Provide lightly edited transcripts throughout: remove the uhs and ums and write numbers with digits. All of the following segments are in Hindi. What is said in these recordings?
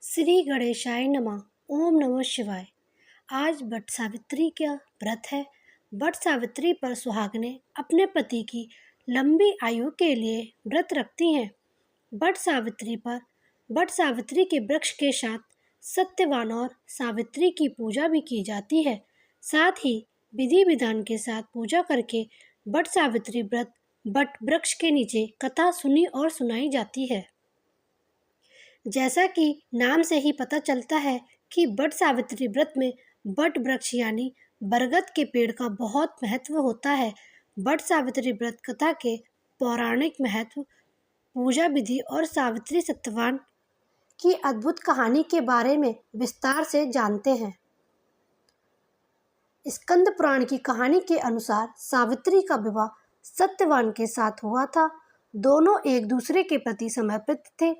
श्री गणेशाय नमः। ओम नमः शिवाय। आज वट सावित्री का व्रत है। वट सावित्री पर सुहागनें अपने पति की लंबी आयु के लिए व्रत रखती हैं। वट सावित्री के वृक्ष के साथ सत्यवान और सावित्री की पूजा भी की जाती है। साथ ही विधि विधान के साथ पूजा करके वट सावित्री व्रत वट वृक्ष के नीचे कथा सुनी और सुनाई जाती है। जैसा कि नाम से ही पता चलता है कि वट सावित्री व्रत में वट वृक्ष यानी बरगद के पेड़ का बहुत महत्व होता है। वट सावित्री व्रत कथा के पौराणिक महत्व, पूजा विधि और सावित्री सत्यवान की अद्भुत कहानी के बारे में विस्तार से जानते हैं। स्कंद पुराण की कहानी के अनुसार सावित्री का विवाह सत्यवान के साथ हुआ था। दोनों एक दूसरे के प्रति समर्पित थे।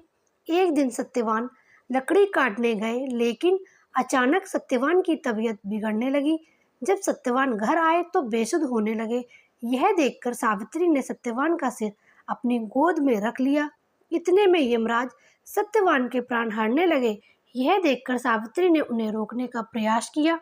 एक दिन सत्यवान लकड़ी काटने गए, लेकिन अचानक सत्यवान की तबीयत बिगड़ने लगी। जब सत्यवान घर आए तो बेसुध होने लगे। यह देखकर सावित्री ने सत्यवान का सिर अपनी गोद में रख लिया। इतने में यमराज सत्यवान के प्राण हरने लगे। यह देखकर सावित्री ने उन्हें रोकने का प्रयास किया,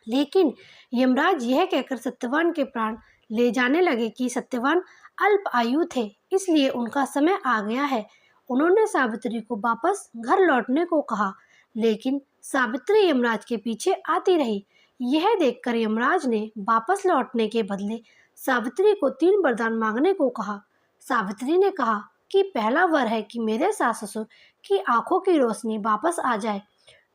लेकिन यमराज यह कहकर सत्यवान के प्राण ले जाने लगे कि सत्यवान अल्प आयु थे, इसलिए उनका समय आ गया है। उन्होंने सावित्री को वापस घर लौटने को कहा, लेकिन सावित्री यमराज के पीछे आती रही। यह देखकर यमराज ने वापस लौटने के बदले सावित्री को 3 वरदान मांगने को कहा। सावित्री ने कहा कि पहला वर है कि मेरे सास ससुर की आंखों की रोशनी वापस आ जाए।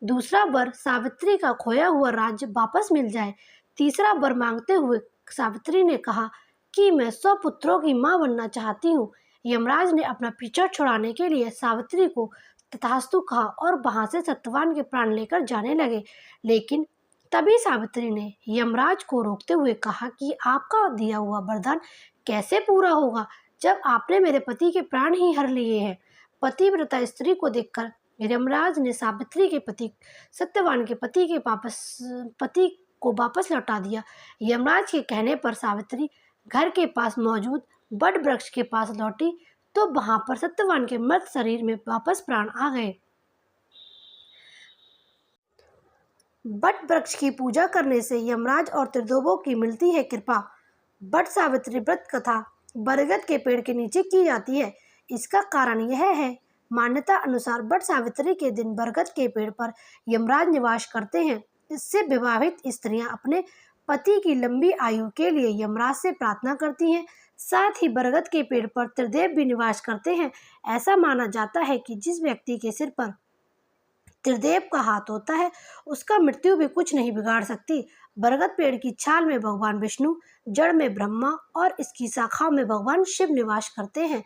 दूसरा वर सावित्री का खोया हुआ राज्य वापस मिल जाए। तीसरा वर मांगते हुए सावित्री ने कहा कि मैं 100 पुत्रों की मां बनना चाहती हूँ। यमराज ने अपना पीछा छुड़ाने के लिए सावित्री को तथास्तु कहा और वहां से सत्यवान के प्राण लेकर जाने लगे। लेकिन तभी सावित्री ने यमराज को रोकते हुए कहा कि आपका दिया हुआ वरदान कैसे पूरा होगा जब आपने मेरे पति के प्राण ही हर लिए हैं। पतिव्रता स्त्री को देखकर यमराज ने सावित्री के पति सत्यवान के पति को वापस लौटा दिया। यमराज के कहने पर सावित्री घर के पास मौजूद वट वृक्ष के पास लौटी तो वहां पर सत्यवान के मृत शरीर में वापस प्राण आ गए। वट वृक्ष की पूजा करने से यमराज और त्रिदेवों की मिलती है कृपा। वट सावित्री व्रत कथा बरगद के पेड़ के नीचे की जाती है। इसका कारण यह है, मान्यता अनुसार वट सावित्री के दिन बरगद के पेड़ पर यमराज निवास करते हैं। इससे विवाहित स्त्रियां अपने पति की लंबी आयु के लिए यमराज से प्रार्थना करती हैं। साथ ही बरगद के पेड़ पर त्रिदेव भी निवास करते हैं। ऐसा माना जाता है कि जिस व्यक्ति के सिर पर त्रिदेव का हाथ होता है, उसका मृत्यु भी कुछ नहीं बिगाड़ सकती। बरगद पेड़ की छाल में भगवान विष्णु, जड़ में ब्रह्मा और इसकी शाखाओं में भगवान शिव निवास करते हैं।